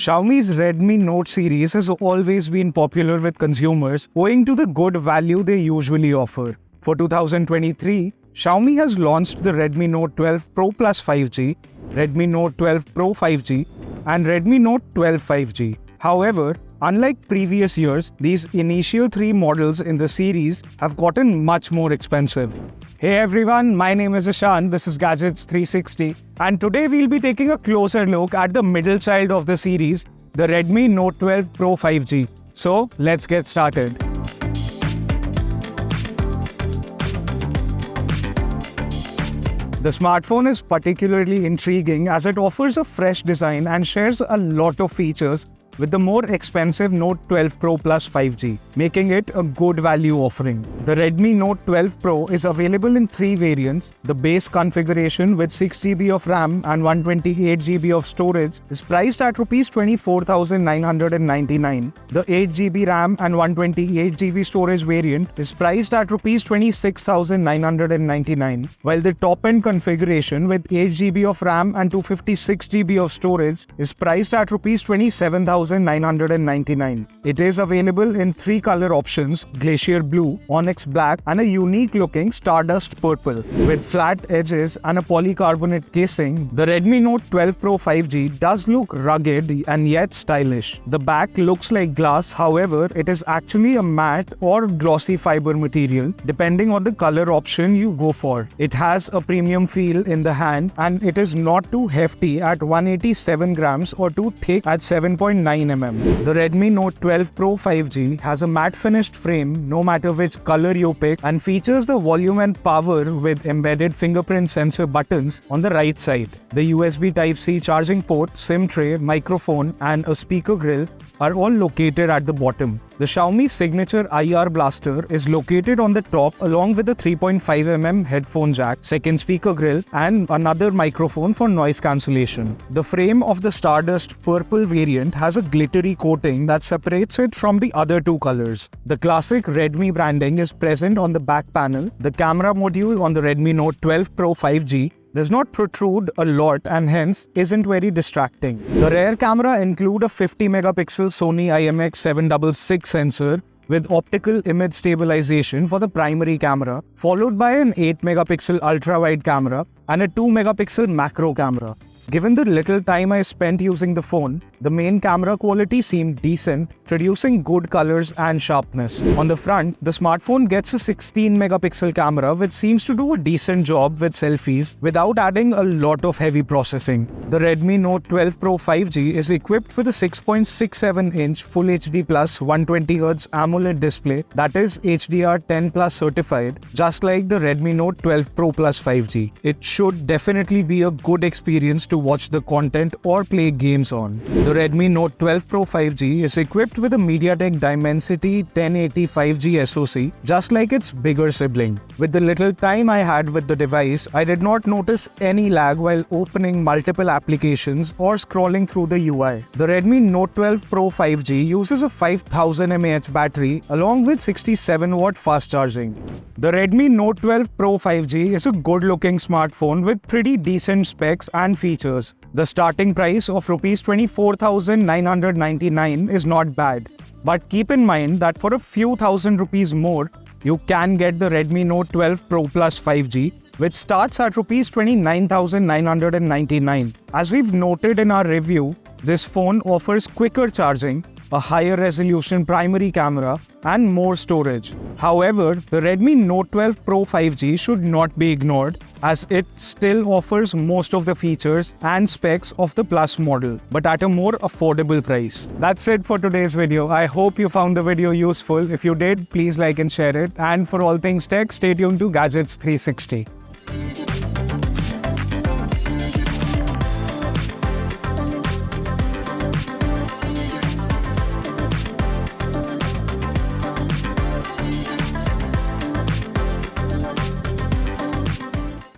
Xiaomi's Redmi Note series has always been popular with consumers owing to the good value they usually offer. For 2023, Xiaomi has launched the Redmi Note 12 Pro Plus 5G, Redmi Note 12 Pro 5G, and Redmi Note 12 5G. However, unlike previous years, these initial three models in the series have gotten much more expensive. Hey everyone, my name is Ishan, this is Gadgets 360, and today we'll be taking a closer look at the middle child of the series, the Redmi Note 12 Pro 5G. So, let's get started. The smartphone is particularly intriguing as it offers a fresh design and shares a lot of features with the more expensive Note 12 Pro Plus 5G, making it a good value offering. The Redmi Note 12 Pro is available in three variants. The base configuration with 6GB of RAM and 128GB of storage is priced at Rs 24,999. The 8GB RAM and 128GB storage variant is priced at Rs 26,999, while the top-end configuration with 8GB of RAM and 256GB of storage is priced at Rs 27,999. It is available in three color options: Glacier Blue, Onyx Black, and a unique looking Stardust Purple. With flat edges and a polycarbonate casing, the Redmi Note 12 Pro 5G does look rugged and yet stylish. The back looks like glass, however, it is actually a matte or glossy fiber material depending on the color option you go for. It has a premium feel in the hand and it is not too hefty at 187 grams or too thick at 7.9 mm. The Redmi Note 12 Pro 5G has a matte finished frame no matter which color you pick and features the volume and power with embedded fingerprint sensor buttons on the right side. The USB Type-C charging port, SIM tray, microphone and a speaker grill are all located at the bottom. The Xiaomi signature IR blaster is located on the top along with a 3.5mm headphone jack, second speaker grill and another microphone for noise cancellation. The frame of the Stardust Purple variant has a glittery coating that separates it from the other two colors. The classic Redmi branding is present on the back panel. The camera module on the Redmi Note 12 Pro 5G does not protrude a lot and hence isn't very distracting. The rear camera include a 50-megapixel Sony IMX766 sensor with optical image stabilization for the primary camera, followed by an 8-megapixel ultra-wide camera and a 2-megapixel macro camera. Given the little time I spent using the phone, the main camera quality seemed decent, producing good colors and sharpness. On the front, the smartphone gets a 16-megapixel camera which seems to do a decent job with selfies without adding a lot of heavy processing. The Redmi Note 12 Pro 5G is equipped with a 6.67-inch Full HD Plus 120Hz AMOLED display that is HDR10 Plus certified, just like the Redmi Note 12 Pro Plus 5G. It should definitely be a good experience to watch the content or play games on. The Redmi Note 12 Pro 5G is equipped with a MediaTek Dimensity 1080 5G SoC, just like its bigger sibling. With the little time I had with the device, I did not notice any lag while opening multiple applications or scrolling through the UI. The Redmi Note 12 Pro 5G uses a 5000 mAh battery along with 67-watt fast charging. The Redmi Note 12 Pro 5G is a good-looking smartphone with pretty decent specs and features. The starting price of Rs 24,999 is not bad. But keep in mind that for a few thousand rupees more, you can get the Redmi Note 12 Pro Plus 5G, which starts at Rs 29,999. As we've noted in our review, this phone offers quicker charging, a higher resolution primary camera, and more storage. However, the Redmi Note 12 Pro 5G should not be ignored as it still offers most of the features and specs of the Plus model, but at a more affordable price. That's it for today's video. I hope you found the video useful. If you did, please like and share it. And for all things tech, stay tuned to Gadgets 360.